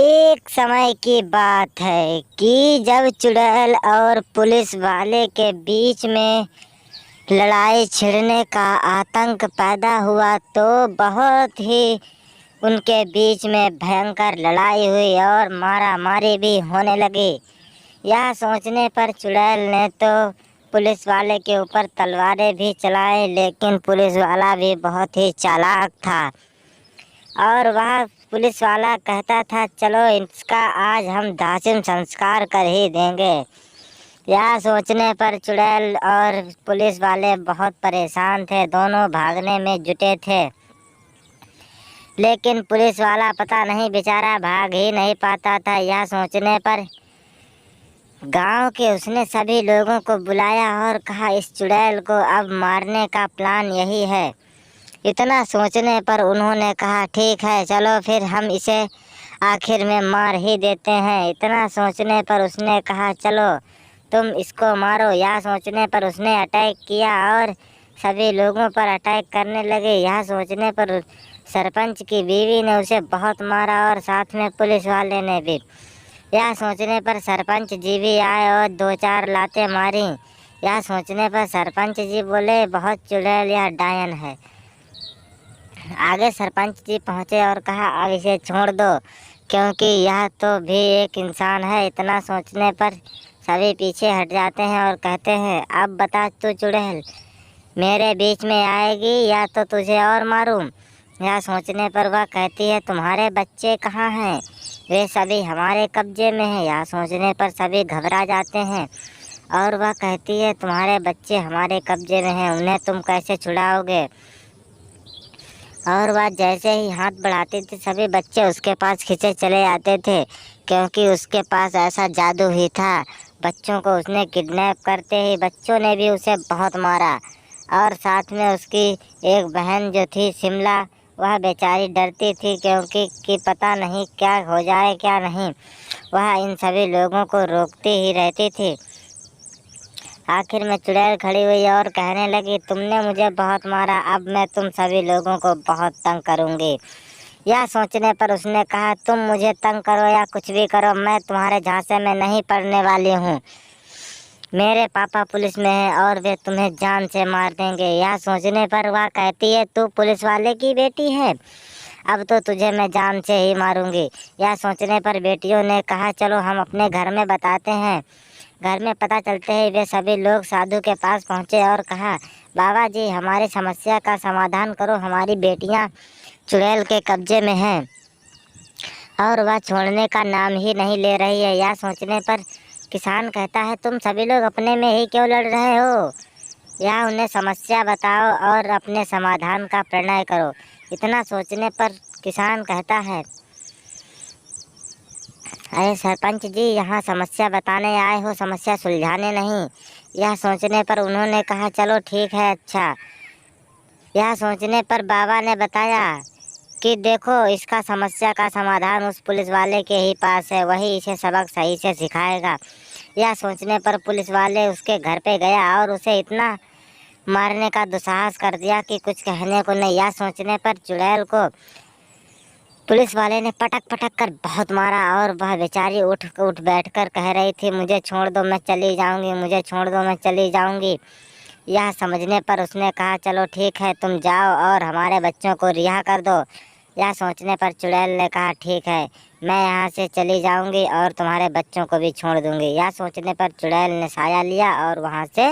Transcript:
एक समय की बात है कि जब चुड़ैल और पुलिस वाले के बीच में लड़ाई छिड़ने का आतंक पैदा हुआ तो बहुत ही उनके बीच में भयंकर लड़ाई हुई और मारा मारी भी होने लगी। यह सोचने पर चुड़ैल ने तो पुलिस वाले के ऊपर तलवारें भी चलाई, लेकिन पुलिस वाला भी बहुत ही चालाक था और वह पुलिस वाला कहता था, चलो इसका आज हम दासिम संस्कार कर ही देंगे। यह सोचने पर चुड़ैल और पुलिस वाले बहुत परेशान थे, दोनों भागने में जुटे थे। लेकिन पुलिस वाला पता नहीं बेचारा भाग ही नहीं पाता था। यह सोचने पर गांव के उसने सभी लोगों को बुलाया और कहा, इस चुड़ैल को अब मारने का प्लान यही है। इतना सोचने पर उन्होंने कहा, ठीक है, चलो फिर हम इसे आखिर में मार ही देते हैं। इतना सोचने पर उसने कहा, चलो तुम इसको मारो। यह सोचने पर उसने अटैक किया और सभी लोगों पर अटैक करने लगे। यह सोचने पर सरपंच की बीवी ने उसे बहुत मारा और साथ में पुलिस वाले ने भी। यह सोचने पर सरपंच जी भी आए और 2-4 लातें मारी। यह सोचने पर सरपंच जी बोले, बहुत चुड़ैल यह डायन है। आगे सरपंच जी पहुँचे और कहा, अब इसे छोड़ दो क्योंकि यह तो भी एक इंसान है। इतना सोचने पर सभी पीछे हट जाते हैं और कहते हैं, अब बता तू चुड़ैल मेरे बीच में आएगी या तो तुझे और मारूं। यह सोचने पर वह कहती है, तुम्हारे बच्चे कहाँ हैं? वे सभी हमारे कब्जे में हैं। यह सोचने पर सभी घबरा जाते हैं और वह कहती है, तुम्हारे बच्चे हमारे कब्जे में हैं, उन्हें तुम कैसे छुड़ाओगे? और वह जैसे ही हाथ बढ़ाती थी सभी बच्चे उसके पास खींचे चले आते थे, क्योंकि उसके पास ऐसा जादू ही था। बच्चों को उसने किडनैप करते ही बच्चों ने भी उसे बहुत मारा और साथ में उसकी एक बहन जो थी शिमला, वह बेचारी डरती थी क्योंकि पता नहीं क्या हो जाए क्या नहीं। वह इन सभी लोगों को रोकती ही रहती थी। आखिर में चुड़ैल खड़ी हुई और कहने लगी, तुमने मुझे बहुत मारा, अब मैं तुम सभी लोगों को बहुत तंग करूंगी। यह सोचने पर उसने कहा, तुम मुझे तंग करो या कुछ भी करो, मैं तुम्हारे झांसे में नहीं पड़ने वाली हूँ। मेरे पापा पुलिस में हैं और वे तुम्हें जान से मार देंगे। यह सोचने पर वह कहती है, तू पुलिस वाले की बेटी है, अब तो तुझे मैं जान से ही मारूंगी। यह सोचने पर बेटियों ने कहा, चलो हम अपने घर में बताते हैं। घर में पता चलते ही वे सभी लोग साधु के पास पहुँचे और कहा, बाबा जी हमारी समस्या का समाधान करो, हमारी बेटियाँ चुड़ैल के कब्जे में हैं और वह छोड़ने का नाम ही नहीं ले रही है। यह सोचने पर किसान कहता है, तुम सभी लोग अपने में ही क्यों लड़ रहे हो? या उन्हें समस्या बताओ और अपने समाधान का निर्णय करो। इतना सोचने पर किसान कहता है, अरे सरपंच जी, यहाँ समस्या बताने आए हो, समस्या सुलझाने नहीं। यह सोचने पर उन्होंने कहा, चलो ठीक है, अच्छा। यह सोचने पर बाबा ने बताया कि देखो, इसका समस्या का समाधान उस पुलिस वाले के ही पास है, वही इसे सबक सही से सिखाएगा। यह सोचने पर पुलिस वाले उसके घर पे गया और उसे इतना मारने का दुस्साहस कर दिया कि कुछ कहने को नहीं। यह सोचने पर चुड़ैल को पुलिस वाले ने पटक पटक कर बहुत मारा और वह बेचारी उठ बैठकर कह रही थी, मुझे छोड़ दो, मैं चली जाऊंगी, मुझे छोड़ दो, मैं चली जाऊंगी। यह समझने पर उसने कहा, चलो ठीक है, तुम जाओ और हमारे बच्चों को रिहा कर दो। यह सोचने पर चुड़ैल ने कहा, ठीक है, मैं यहाँ से चली जाऊंगी और तुम्हारे बच्चों को भी छोड़ दूंगी। यह सोचने पर चुड़ैल ने साया लिया और वहाँ से